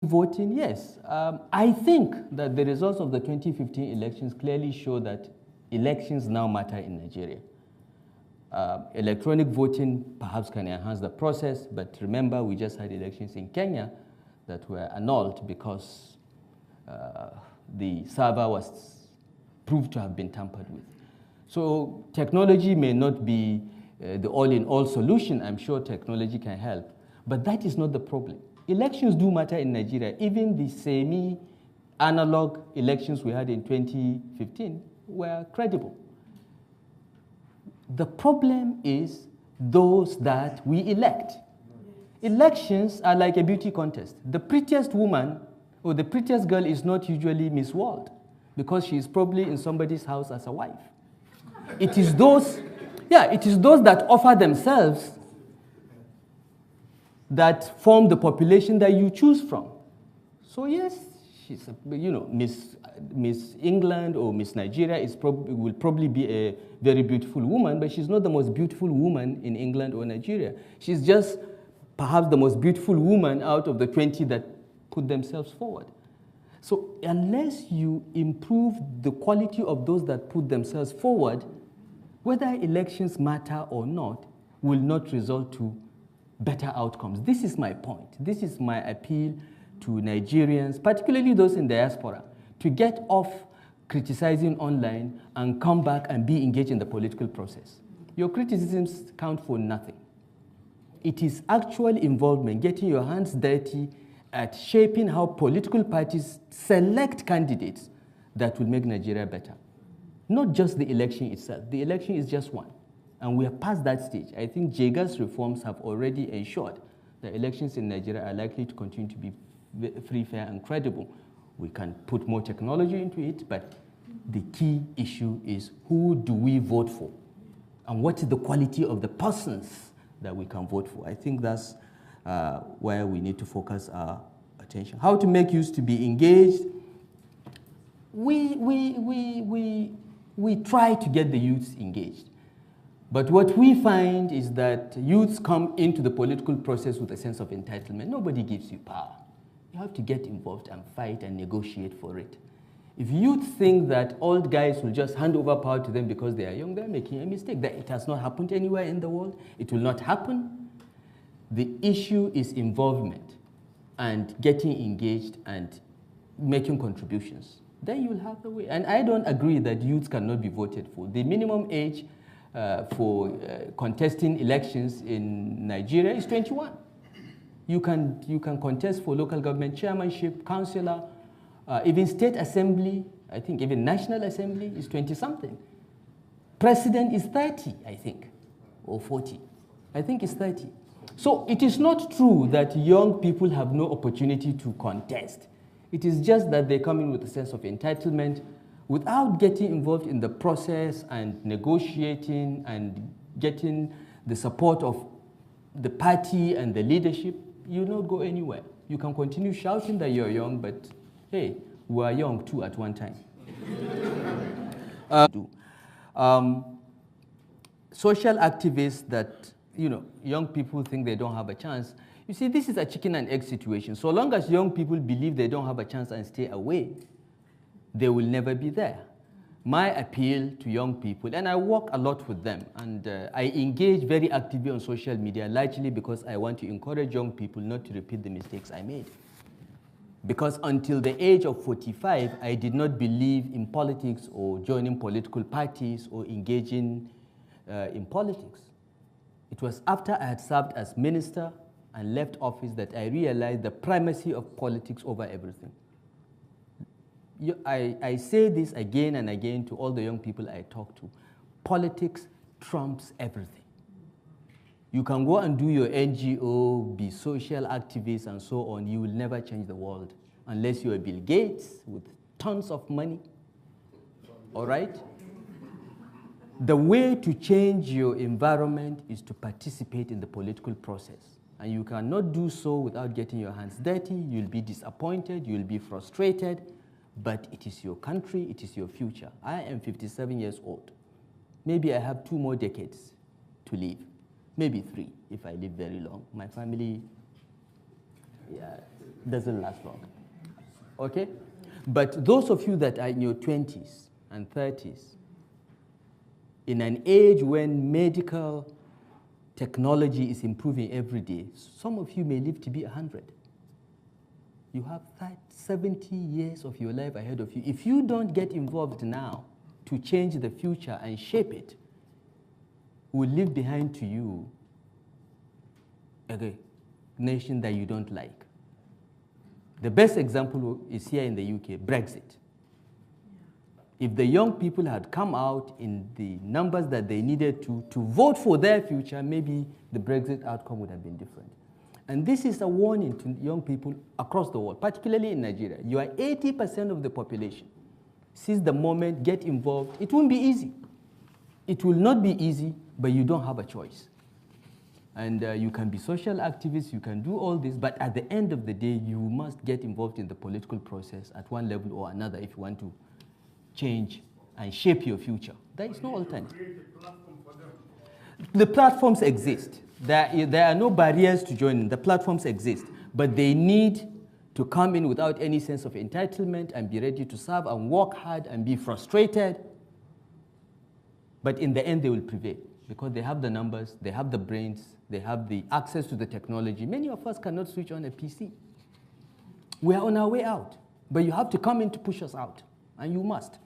Voting, yes. I think that the results of the 2015 elections clearly show that elections now matter in Nigeria. Electronic voting perhaps can enhance the process, but remember we just had elections in Kenya that were annulled because the server was proved to have been tampered with. So technology may not be the all-in-all solution. I'm sure technology can help, but that is not the problem. Elections do matter in Nigeria. Even the semi-analog elections we had in 2015 were credible. The problem is those that we elect. Elections are like a beauty contest. The prettiest woman or the prettiest girl is not usually Miss World because she is probably in somebody's house as a wife. It is those that offer themselves that form the population that you choose from. So yes, she's Miss England or Miss Nigeria will probably be a very beautiful woman, but she's not the most beautiful woman in England or Nigeria. She's just perhaps the most beautiful woman out of the 20 that put themselves forward. So unless you improve the quality of those that put themselves forward, whether elections matter or not, will not result to better outcomes. This is my point. This is my appeal to Nigerians, particularly those in diaspora, to get off criticizing online and come back and be engaged in the political process. Your criticisms count for nothing. It is actual involvement, getting your hands dirty at shaping how political parties select candidates that will make Nigeria better. Not just the election itself. The election is just one. And we are past that stage. I think JEGA's reforms have already ensured that elections in Nigeria are likely to continue to be free, fair, and credible. We can put more technology into it, but the key issue is who do we vote for? And what is the quality of the persons that we can vote for? I think that's where we need to focus our attention. How to make youth to be engaged? We try to get the youths engaged. But what we find is that youths come into the political process with a sense of entitlement. Nobody gives you power. You have to get involved and fight and negotiate for it. If youth think that old guys will just hand over power to them because they are young, they're making a mistake. That it has not happened anywhere in the world. It will not happen. The issue is involvement and getting engaged and making contributions. Then you will have the way. And I don't agree that youths cannot be voted for. The minimum age for contesting elections in Nigeria is 21. You can contest for local government chairmanship, councillor, even state assembly. I think even national assembly is 20-something. President is 30, I think, or 40. I think it's 30. So it is not true that young people have no opportunity to contest. It is just that they come in with a sense of entitlement without getting involved in the process and negotiating and getting the support of the party and the leadership. You will not go anywhere. You can continue shouting that you're young, but hey, we were young too at one time. Social activists that, young people think they don't have a chance. You see, this is a chicken and egg situation. So long as young people believe they don't have a chance and stay away, they will never be there. My appeal to young people, and I work a lot with them, and I engage very actively on social media, largely because I want to encourage young people not to repeat the mistakes I made. Because until the age of 45, I did not believe in politics or joining political parties or engaging in politics. It was after I had served as minister and left office that I realized the primacy of politics over everything. I say this again and again to all the young people I talk to. Politics trumps everything. You can go and do your NGO, be social activists and so on. You will never change the world unless you are Bill Gates with tons of money. All right? The way to change your environment is to participate in the political process. And you cannot do so without getting your hands dirty. You'll be disappointed. You'll be frustrated. But it is your country, it is your future. I am 57 years old. Maybe I have 2 more decades to live. Maybe 3 if I live very long. My family, doesn't last long. Okay? But those of you that are in your 20s and 30s, in an age when medical technology is improving every day, some of you may live to be 100. You have 70 years of your life ahead of you. If you don't get involved now to change the future and shape it, will leave behind to you a nation that you don't like. The best example is here in the UK, Brexit. If the young people had come out in the numbers that they needed to vote for their future, maybe the Brexit outcome would have been different. And this is a warning to young people across the world, particularly in Nigeria. You are 80% of the population. Since the moment, get involved. It won't be easy. It will not be easy, but you don't have a choice. And you can be social activists, you can do all this, but at the end of the day, you must get involved in the political process at one level or another if you want to change and shape your future. There is no alternative. The platforms exist. There are no barriers to joining. The platforms exist, but they need to come in without any sense of entitlement and be ready to serve and work hard and be frustrated. But in the end, they will prevail because they have the numbers, they have the brains, they have the access to the technology. Many of us cannot switch on a PC. We are on our way out, but you have to come in to push us out, and you must.